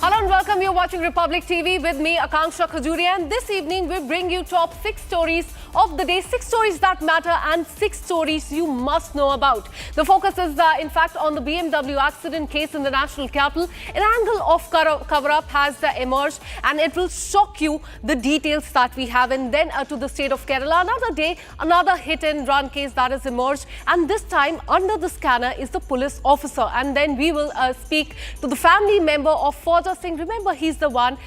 Hello and welcome. You're watching Republic TV with me, Akanksha Khajuria, and this evening we bring you top 6 stories of the day, 6 stories that matter and 6 stories you must know about. The focus is in fact on the BMW accident case in the national capital. An angle of cover-up has emerged and it will shock you the details that we have. And then to the state of Kerala, another day, another hit-and-run case that has emerged, and this time under the scanner is the police officer. And then we will speak to the family member of Fauja Singh. Remember, he's the one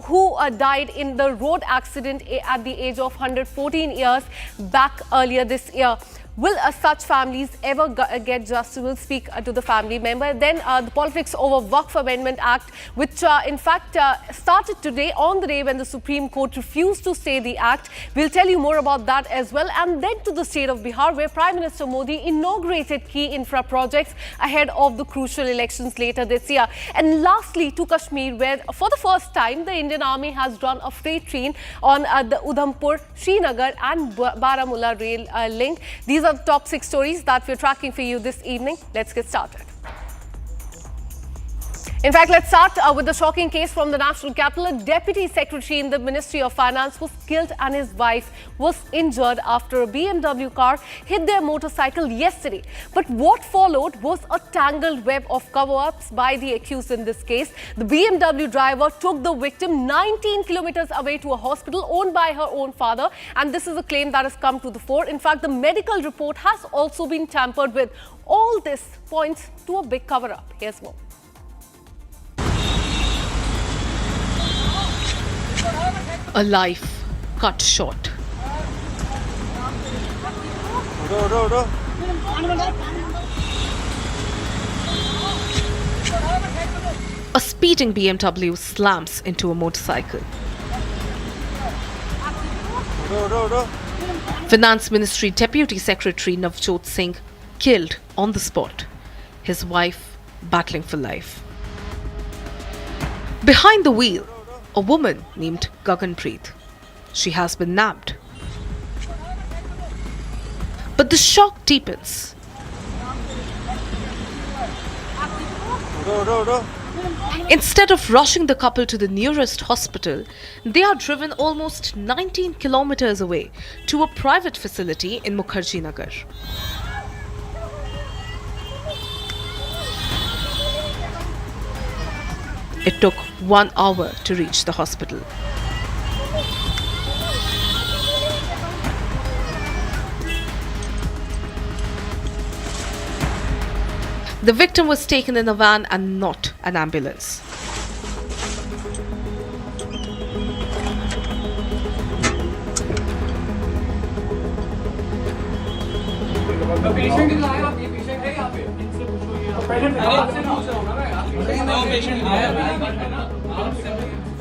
who died in the road accident at the age of 114 years back earlier this year. Will such families ever get justice? We'll speak to the family member. Then the politics over Waqf Amendment Act, which in fact started today on the day when the Supreme Court refused to stay the act. We'll tell you more about that as well. And then to the state of Bihar, where Prime Minister Modi inaugurated key infra projects ahead of the crucial elections later this year. And lastly, to Kashmir, where for the first time the Indian Army has run a freight train on the Udhampur, Srinagar and Baramulla rail link. These are the top 6 stories that we're tracking for you this evening. Let's get started. In fact, let's start with the shocking case from the national capital. A deputy secretary in the Ministry of Finance was killed and his wife was injured after a BMW car hit their motorcycle yesterday. But what followed was a tangled web of cover-ups by the accused in this case. The BMW driver took the victim 19 kilometers away to a hospital owned by her own father, and this is a claim that has come to the fore. In fact, the medical report has also been tampered with. All this points to a big cover-up. Here's more. A life cut short. A speeding BMW slams into a motorcycle. Finance Ministry Deputy Secretary Navjot Singh killed on the spot. His wife battling for life. Behind the wheel, a woman named Gaganpreet. She has been nabbed. But the shock deepens. Instead of rushing the couple to the nearest hospital, they are driven almost 19 kilometers away to a private facility in Mukherjee Nagar. It took 1 hour to reach the hospital. The victim was taken in a van and not an ambulance.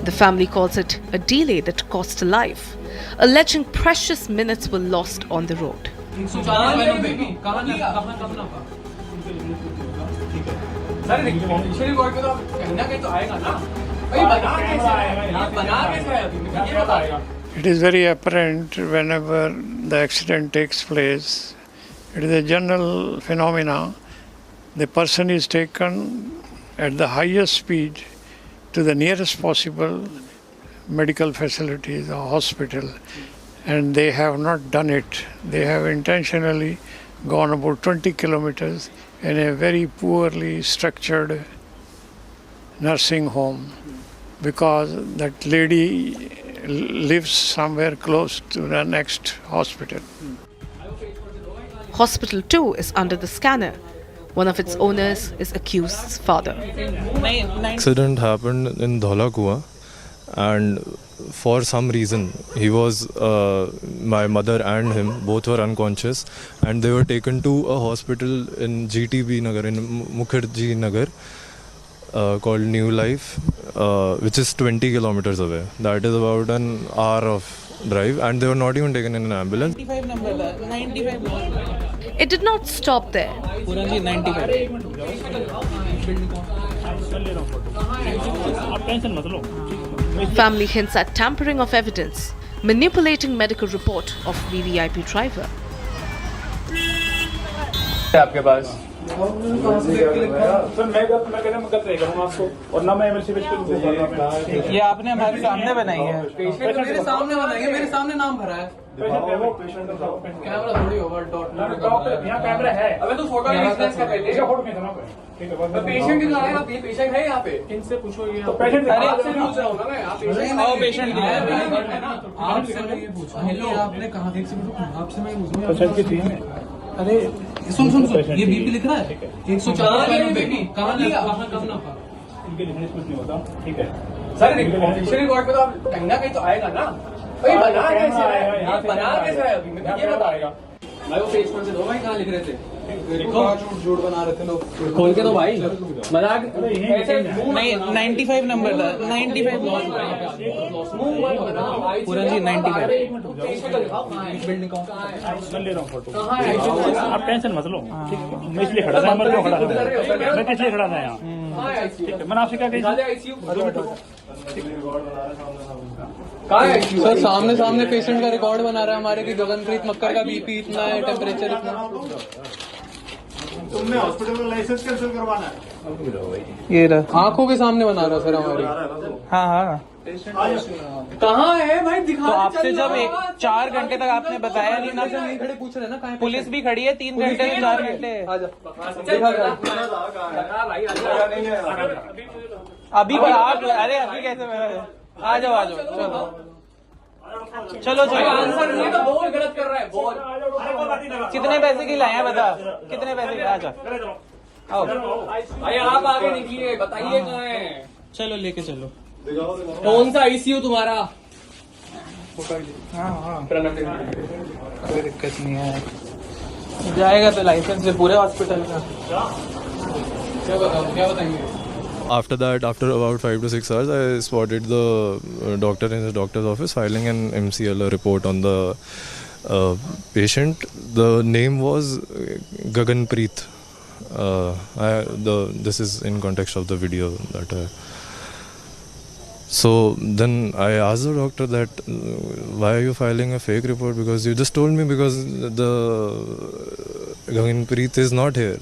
The family calls it a delay that cost a life, alleging precious minutes were lost on the road. It is very apparent whenever the accident takes place. It is a general phenomena. The person is taken at the highest speed to the nearest possible medical facilities or hospital, and they have not done it. They have intentionally gone about 20 kilometers in a very poorly structured nursing home because that lady lives somewhere close to the next hospital. Hospital 2 is under the scanner. One of its owners is accused's father. Accident happened in Dholakua, and for some reason he was, my mother and him both were unconscious, and they were taken to a hospital in GTB Nagar, in Mukherjee Nagar, called New Life, which is 20 kilometers away. That is about an hour of drive, and they were not even taken in an ambulance. 95 It did not stop there. Family hints at tampering of evidence, manipulating medical report of VVIP driver. आपके पास sir मैं कहना मैं गलत रहेगा हूँ आपको और ना मैं एमएलसी ये आपने हमारे सामने बनाई है, मेरे सामने बनाई है, मेरे सामने नाम भरा है। कैमरा थोड़ी ओवर डॉक्टर यहाँ कैमरा है। अबे तू फोटो इसका पहले फोटो खींचना ठीक है पेशेंट की आप ये पेशेंट है यहाँ पे, इनसे पूछो ये तो पेशेंट अरे आपसे पूछ रहा हूँ ना मैं, आप पेशेंट है ना, आपसे मैं ये पूछ रहा हूँ आपने कहा देख से आपसे मैं पूछ रहा हूँ। अरे सुन ये बीपी लिख रहा है 140 कहाँ लिया कहाँ ना इनके लिखने से कुछ नहीं होता ठीक है सर ऑफिशियल रिकॉर्ड पे तो आप कहीं ना कहीं तो आएगा ना भाई, बना कैसे है, बना कैसे है अभी मैं ये बताएगा भाई। वो पेज कौन से दो भाई कहाँ लिख रहे थे, देखो झूठ बना रहे थे लोग, खोल के दो भाई, मजाक ऐसे नहीं। 95 नंबर था, 95 पूरा जी 95 बिल्डिंग मैं ले रहा हूँ फोटो आप टेंशन मत लो ठीक है मैं इसलिए खड़ा था मैं किस लिए खड़ा था यहाँ ठीक है मैंने आपसे क्या कही सर सामने पेशेंट का रिकॉर्ड बना रहा है हमारे की गगनप्रीत मक्कर का बीपी इतना है, टेम्परेचर इतना। तुमने हॉस्पिटल का लाइसेंस कैंसिल करवाना है ये आंखों के सामने बना रहा सर हमारे। हाँ हाँ कहाँ है भाई दिखा तो आपसे जब 4 घंटे तक आपने बताया नहीं ना, नहीं खड़े पूछ रहे ना, पुलिस भी खड़ी है 3 घंटे 4 घंटे अभी आप अरे अभी कैसे आ जाओ चलो आंसर नहीं तो बोल गलत कर रहा है बोल। कितने पैसे की लाए हैं बता, कितने पैसे की? आ जाओ आओ भाई आप आगे निकलिए, बताइए कहाँ है, चलो लेके चलो। कौन सा आईसीयू तुम्हारा? हाँ कोई दिक्कत नहीं है, जाएगा तो लाइसेंस से पूरे हॉस्पिटल का। क्या बताएंगे? After that, after about 5 to 6 hours, I spotted the doctor in the doctor's office filing an MCL report on the patient. The name was Gaganpreet. This is in context of the video that so then I asked the doctor that why are you filing a fake report, because you just told me because the Gaganpreet is not here,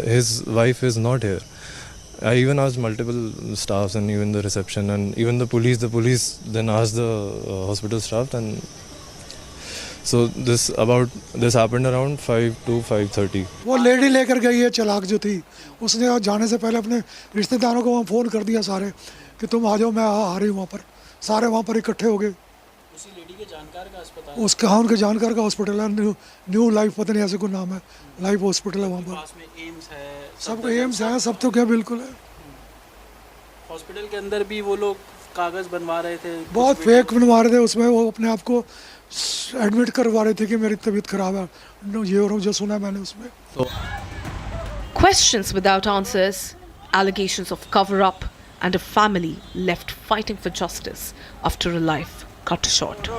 his wife is not here. I even asked multiple staffs and even the reception and even the police then asked the hospital staff, and so this happened around 5 to 5:30. वो lady लेकर गई है चालाक जो थी, उसने जाने से पहले अपने रिश्तेदारों को वहाँ फ़ोन कर दिया सारे कि तुम आ जाओ, मैं आ रही हूँ वहाँ पर। सारे वहाँ पर इकट्ठे हो गए। उसी लेडी के जानकार का अस्पताल, उसका हाँ उनके जानकार का हॉस्पिटल है, न्यू लाइफ पता नहीं ऐसे कोई नाम है, लाइफ हॉस्पिटल है वहाँ पर। पास में एम्स है, सब एम्स है, सब तो क्या बिल्कुल है। हॉस्पिटल के अंदर भी वो लोग कागज बनवा रहे थे, बहुत फेक बनवा रहे थे, उसमें वो अपने आप को एडमिट करवा रहे थे कि मेरी तबीयत खराब है, ये और जो सुना मैंने उसमें। Questions without answers, allegations of cover-up, and a family left fighting for justice after a life cut short.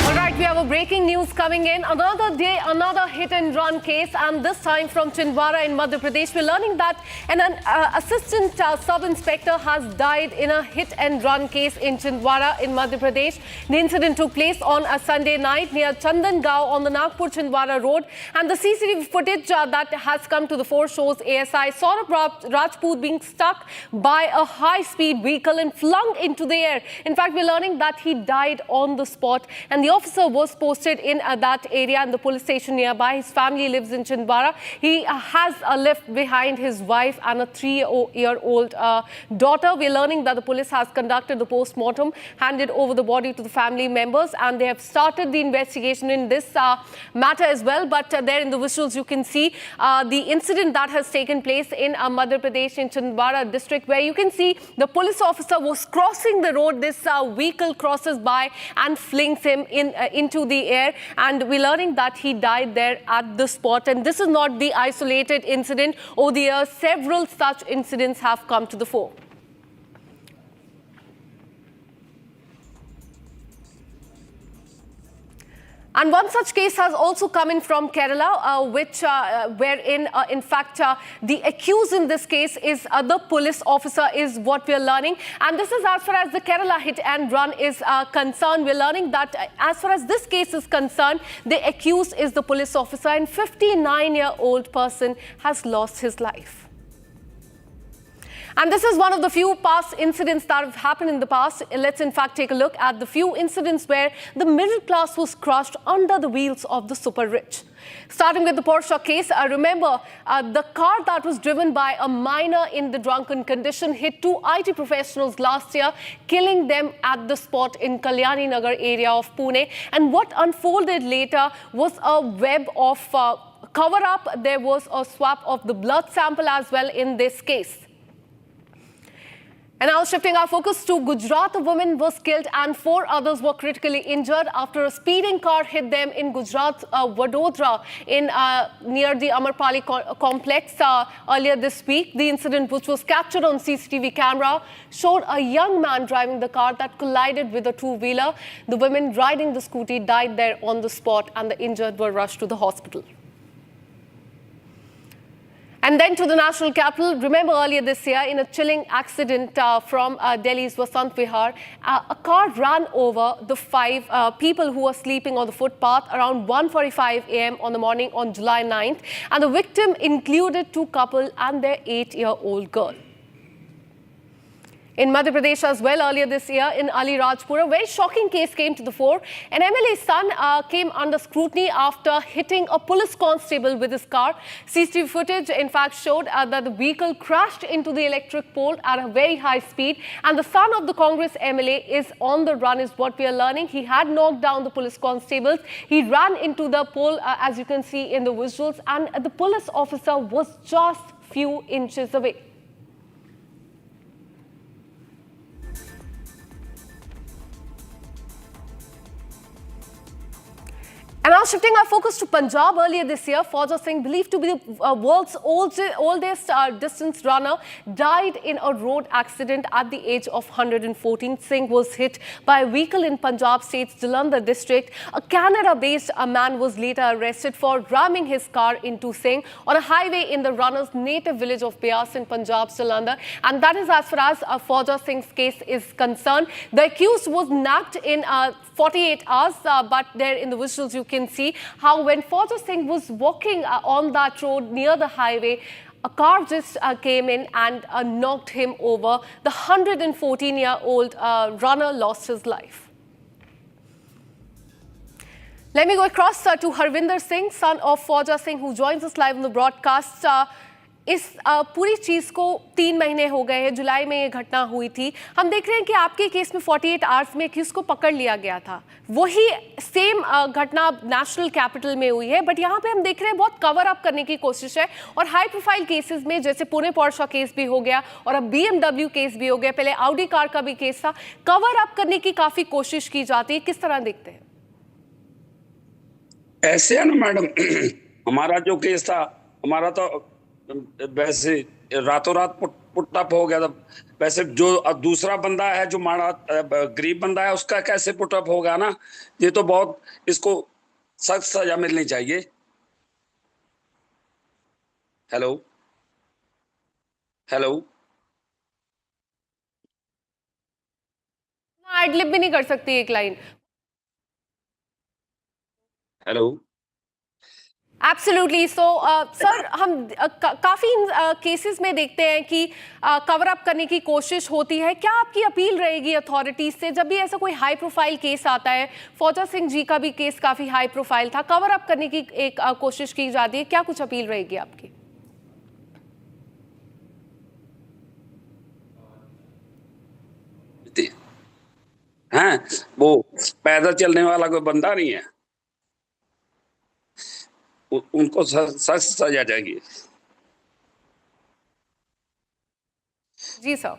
Alright, we have a breaking news coming in. Another day, another hit and run case, and this time from Chindwara in Madhya Pradesh. We're learning that an assistant sub-inspector has died in a hit and run case in Chindwara in Madhya Pradesh. The incident took place on a Sunday night near Chandangaon on the Nagpur-Chindwara road, and the CCTV footage that has come to the fore shows ASI Saurabh Rajput being struck by a high-speed vehicle and flung into the air. In fact, we're learning that he died on the spot, and the officer was posted in that area and the police station nearby. His family lives in Chindwara. He has left behind his wife and a 3-year-old daughter. We're learning that the police has conducted the post-mortem, handed over the body to the family members, and they have started the investigation in this matter as well. But there in the visuals you can see the incident that has taken place in Madhya Pradesh in Chindwara district, where you can see the police officer was crossing the road. This vehicle crosses by and flings him into the air, and we're learning that he died there at the spot. And this is not the isolated incident. Over the years, several such incidents have come to the fore. And one such case has also come in from Kerala, wherein, in fact, the accused in this case is the police officer, is what we are learning. And this is as far as the Kerala hit and run is concerned. We're learning that as far as this case is concerned, the accused is the police officer, and 59-year-old person has lost his life. And this is one of the few past incidents that have happened in the past. Let's in fact take a look at the few incidents where the middle class was crushed under the wheels of the super rich. Starting with the Porsche case, remember the car that was driven by a minor in the drunken condition hit two IT professionals last year, killing them at the spot in Kalyani Nagar area of Pune. And what unfolded later was a web of cover-up. There was a swap of the blood sample as well in this case. And now shifting our focus to Gujarat, a woman was killed and 4 others were critically injured after a speeding car hit them in Gujarat, Vadodara, near the Amarpali complex earlier this week. The incident, which was captured on CCTV camera, showed a young man driving the car that collided with a two-wheeler. The women riding the scooty died there on the spot, and the injured were rushed to the hospital. And then to the national capital. Remember earlier this year, in a chilling accident from Delhi's Vasant Vihar, a car ran over the 5 people who were sleeping on the footpath around 1:45 a.m. on the morning on July 9th. And the victim included 2 couples and their 8-year-old girl. In Madhya Pradesh as well, earlier this year in Ali Rajpur, a very shocking case came to the fore. An MLA's son came under scrutiny after hitting a police constable with his car. CCTV footage, in fact, showed that the vehicle crashed into the electric pole at a very high speed. And the son of the Congress MLA is on the run, is what we are learning. He had knocked down the police constables. He ran into the pole, as you can see in the visuals, and the police officer was just few inches away. And now shifting our focus to Punjab, earlier this year, Fauja Singh, believed to be the world's oldest distance runner, died in a road accident at the age of 114. Singh was hit by a vehicle in Punjab State's Jalandhar district. A Canada-based man was later arrested for ramming his car into Singh on a highway in the runner's native village of Beas in Punjab's Jalandhar. And that is as far as Fauja Singh's case is concerned. The accused was nabbed in 48 hours, but there in the visuals you can see how when Fauja Singh was walking on that road near the highway, a car just came in and knocked him over. The 114-year-old runner lost his life. Let me go across to Harvinder Singh, son of Fauja Singh, who joins us live on the broadcast. इस पूरी चीज़ को 3 महीने हो गए हैं, जुलाई में ये घटना हुई थी. हम देख रहे हैं कि आपके केस में 48 आवर्स में किसको पकड़ लिया गया था. वही सेम घटना नेशनल कैपिटल में हुई है, बट यहाँ पे हम देख रहे हैं बहुत कवर अप करने की कोशिश है. और हाई प्रोफाइल केसेस में जैसे पुणे पोर्शा केस भी हो गया और अब BMW केस भी हो गया, पहले ऑडी कार का भी केस था, कवर अप करने की काफ़ी कोशिश की जाती है. किस तरह देखते हैं? ऐसे है ना मैडम, हमारा जो केस था, हमारा तो वैसे रातों रात पुटअप हो गया था. वैसे जो दूसरा बंदा है, जो माड़ा गरीब बंदा है, उसका कैसे पुटअप होगा ना. ये तो बहुत, इसको सख्त सजा मिलनी चाहिए. हेलो हेलो एडलिप भी नहीं कर सकती एक line. Hello absolutely. So sir, हम काफ़ी केसेस में देखते हैं कि कवर अप करने की कोशिश होती है. क्या आपकी अपील रहेगी अथॉरिटीज से जब भी ऐसा कोई हाई प्रोफाइल केस आता है? फौजा सिंह जी का भी केस काफ़ी हाई प्रोफाइल था, कवर अप करने की एक कोशिश की जाती है. क्या कुछ अपील रहेगी आपकी? हैं, वो पैदल चलने वाला कोई बंदा नहीं है, उनको सख्त सजा जाएगी. जी सर.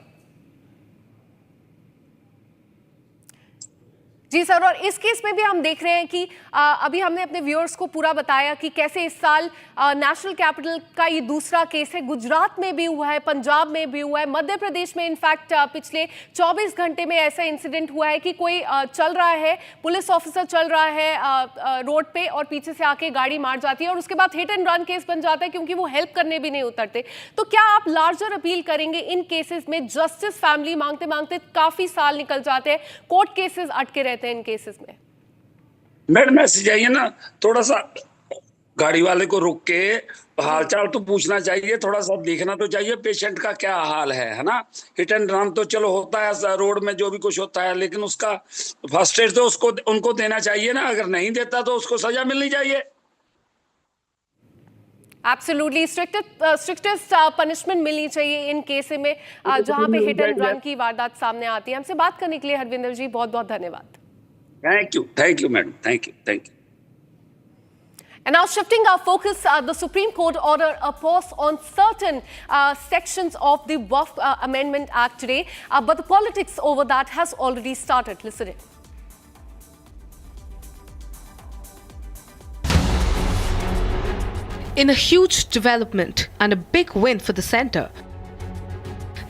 जी जी सर, और इस केस में भी हम देख रहे हैं कि अभी हमने अपने व्यूअर्स को पूरा बताया कि कैसे इस साल नेशनल कैपिटल का ये दूसरा केस है। गुजरात में भी हुआ है, पंजाब में भी हुआ है, मध्य प्रदेश में इनफैक्ट पिछले 24 घंटे में ऐसा इंसिडेंट हुआ है कि कोई चल रहा है, पुलिस ऑफिसर चल रहा है रोड पे और पीछे से आके गाड़ी मार जाती है और उसके बाद हिट एंड रन केस बन जाता है क्योंकि वो हेल्प करने भी नहीं उतरते। तो क्या आप लार्जर अपील करेंगे इन केसेस में? जस्टिस फैमिली मांगते मांगते काफी साल निकल जाते हैं, कोर्ट केसेस अटके रहते हैं इन केसेस में। मैडम मैसेज आइए ना, थोड़ा सा गाड़ी वाले को रुक के हालचाल तो पूछना चाहिए, थोड़ा सा देखना तो चाहिए पेशेंट का क्या हाल है ना। हिट एंड रन तो चलो होता है रोड में, जो भी कुछ होता है, लेकिन उसका फर्स्ट एड तो उसको उनको देना चाहिए ना। अगर नहीं देता तो उसको सजा मिलनी चाहिए। एब्सोल्युटली स्ट्रिक्टेस्ट पनिशमेंट मिलनी चाहिए इन केस में जहां पे हिट एंड रन की वारदात सामने आती है। हमसे बात करने के लिए हरविंदर जी बहुत बहुत धन्यवाद। Thank you madam, thank you. And now shifting our focus, the Supreme Court ordered a pause on certain sections of the Waqf Amendment Act today, but the politics over that has already started. Listen in. In a huge development and a big win for the centre,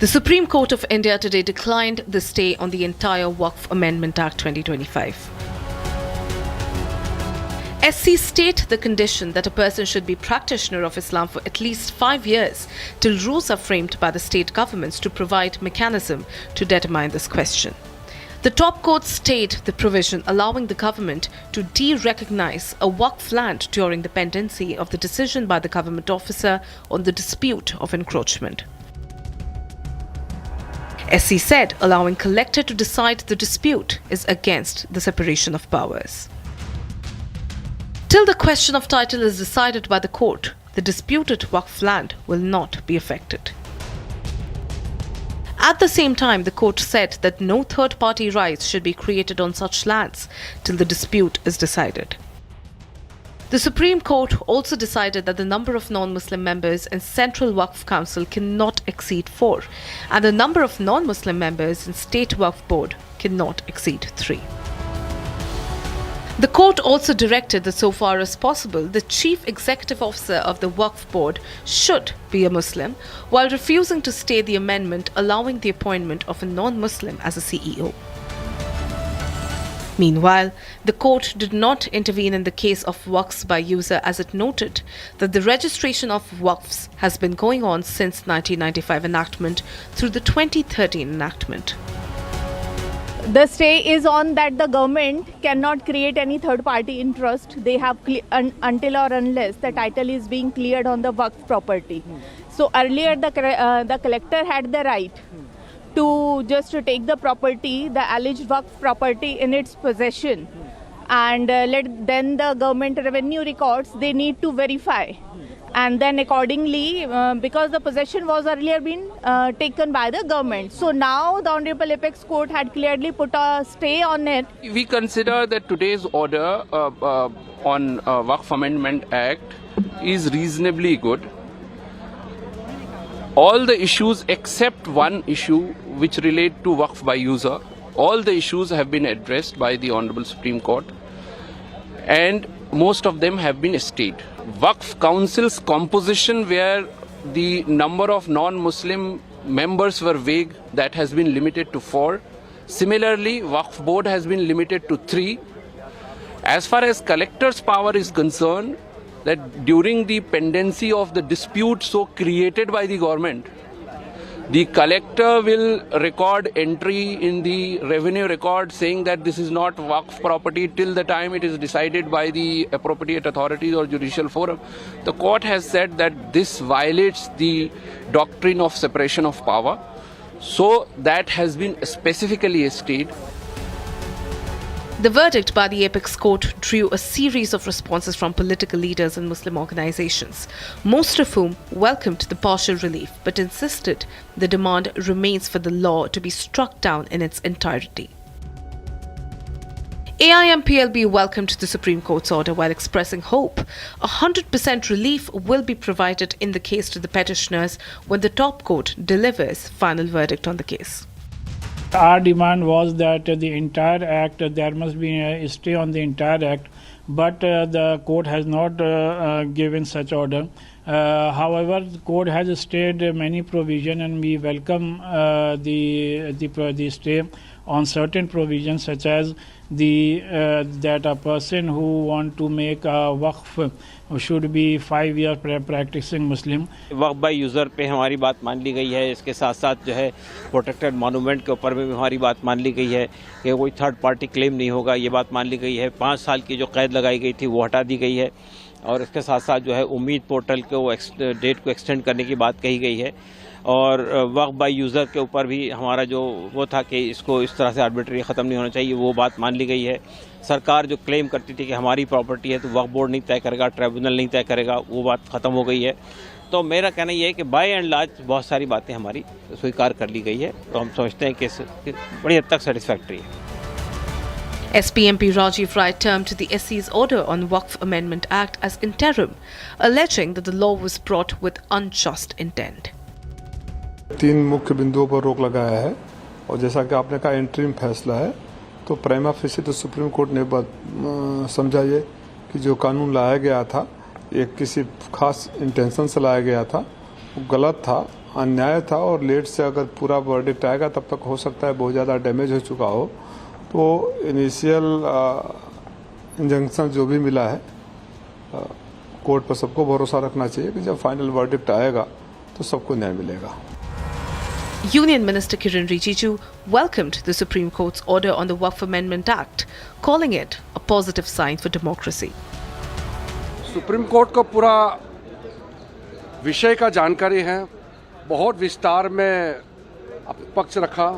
the Supreme Court of India today declined the stay on the entire Waqf Amendment Act 2025. SC state the condition that a person should be practitioner of Islam for at least 5 years till rules are framed by the state governments to provide mechanism to determine this question. The top court stayed the provision allowing the government to de-recognize a Waqf land during the pendency of the decision by the government officer on the dispute of encroachment. SC said allowing collector to decide the dispute is against the separation of powers. Till the question of title is decided by the court, the disputed Waqf land will not be affected. At the same time, the court said that no third-party rights should be created on such lands till the dispute is decided. The Supreme Court also decided that the number of non-Muslim members in Central Waqf Council cannot exceed 4, and the number of non-Muslim members in State Waqf Board cannot exceed 3. The court also directed that so far as possible, the chief executive officer of the Waqf Board should be a Muslim, while refusing to stay the amendment allowing the appointment of a non-Muslim as a CEO. Meanwhile, the court did not intervene in the case of waqfs by user, as it noted that the registration of waqfs has been going on since 1995 enactment through the 2013 enactment. The stay is on that the government cannot create any third party interest. They have until or unless the title is being cleared on the Waqf property. So earlier the collector had the right to just to take the property, the alleged Waqf property in its possession, and then the government revenue records, they need to verify. And then accordingly, because the possession was earlier been taken by the government. So now the Honorable Apex Court had clearly put a stay on it. We consider that today's order on Waqf Amendment Act is reasonably good. All the issues except one issue which relate to Waqf by user, all the issues have been addressed by the Honorable Supreme Court, and most of them have been stayed. Waqf Council's composition, where the number of non-Muslim members were vague, that has been limited to 4. Similarly, Waqf Board has been limited to 3. As far as collector's power is concerned, that during the pendency of the dispute so created by the government, the collector will record entry in the revenue record saying that this is not Waqf property till the time it is decided by the appropriate authorities or judicial forum. The court has said that this violates the doctrine of separation of power. So that has been specifically stayed. The verdict by the Apex Court drew a series of responses from political leaders and Muslim organizations, most of whom welcomed the partial relief but insisted the demand remains for the law to be struck down in its entirety. AIMPLB welcomed the Supreme Court's order while expressing hope 100% relief will be provided in the case to the petitioners when the top court delivers final verdict on the case. Our demand was that the entire act, there must be a stay on the entire act, but the court has not given such order. However, the court has stayed many provisions, and we welcome the stay on certain provisions, such as that a person who want to make a waqf should be 5 years practicing Muslim. Waqf by user पे हमारी बात मान ली गई है। इसके साथ साथ जो है प्रोटेक्टेड मॉन्यूमेंट के ऊपर भी हमारी बात मान ली गई है कि कोई थर्ड पार्टी क्लेम नहीं होगा, ये बात मान ली गई है। 5 साल की जो कैद लगाई गई थी वो हटा दी गई है, और इसके साथ साथ जो है उम्मीद पोर्टल को डेट को एक्सटेंड करने की बात कही गई है। और वक्फ बाय यूज़र के ऊपर भी हमारा जो वो था कि इसको इस तरह से आर्बिट्री ख़त्म नहीं होना चाहिए, वो बात मान ली गई है। सरकार जो क्लेम करती थी कि हमारी प्रॉपर्टी है तो वक्फ बोर्ड नहीं तय करेगा, ट्रिब्यूनल नहीं तय करेगा, वो बात ख़त्म हो गई है। तो मेरा कहना ये है कि बाय एंड लार्ज बहुत सारी बातें हमारी स्वीकार कर ली गई है, तो हम समझते हैं कि बड़ी हद तक सेटिस्फैक्ट्री है। SPMP Rajiv Rai termed the SC's order on Waqf Amendment Act as interim, alleging that the law was brought with unjust intent. 3 मुख्य बिंदुओं पर रोक लगाया है, और जैसा कि आपने कहा इंटरिम फैसला है, तो प्राइमा फेसी तो सुप्रीम कोर्ट ने समझा ये कि जो कानून लाया गया था एक किसी खास इंटेंशन से लाया गया था, वो गलत था, अन्याय था, और लेट से अगर पूरा वर्डिक्ट आएगा तब तक हो सकता है बहुत ज़्यादा डैमेज हो चुका हो। तो इनिशियल इंजंक्शन जो भी मिला है, कोर्ट पर सबको भरोसा रखना चाहिए कि जब फाइनल वर्डिक्ट आएगा तो सबको न्याय मिलेगा। Union Minister Kiren Rijiju welcomed the Supreme Court's order on the Waqf Amendment Act, calling it a positive sign for democracy. Supreme court को पूरा विषय का जानकारी है, बहुत विस्तार में पक्ष रखा।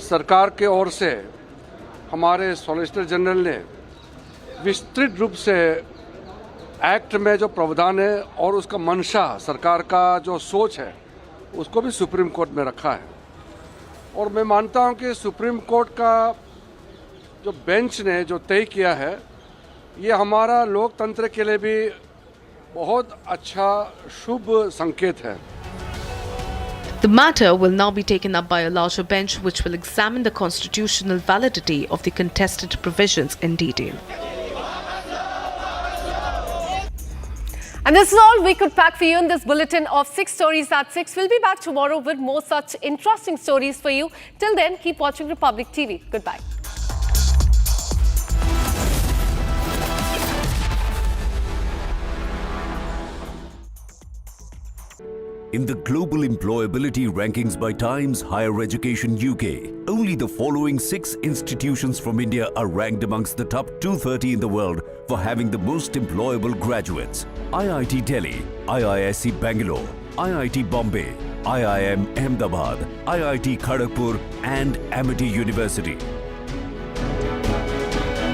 सरकार के ओर से हमारे सॉलिसिटर जनरल ने विस्तृत रूप से एक्ट में जो प्रावधान है और उसका मंशा, सरकार का जो सोच है, उसको भी सुप्रीम कोर्ट में रखा है। और मैं मानता हूं कि सुप्रीम कोर्ट का जो बेंच ने जो तय किया है, ये हमारा लोकतंत्र के लिए भी बहुत अच्छा शुभ संकेत है। The matter will now be taken up by a larger bench which will examine the constitutional validity of the contested provisions in detail. And this is all we could pack for you in this bulletin of 6 Stories at 6. We'll be back tomorrow with more such interesting stories for you. Till then, keep watching Republic TV. Goodbye. In the global employability rankings by Times Higher Education UK, only the following 6 institutions from India are ranked amongst the top 230 in the world for having the most employable graduates. IIT Delhi, IISc Bangalore, IIT Bombay, IIM Ahmedabad, IIT Kharagpur and Amity University.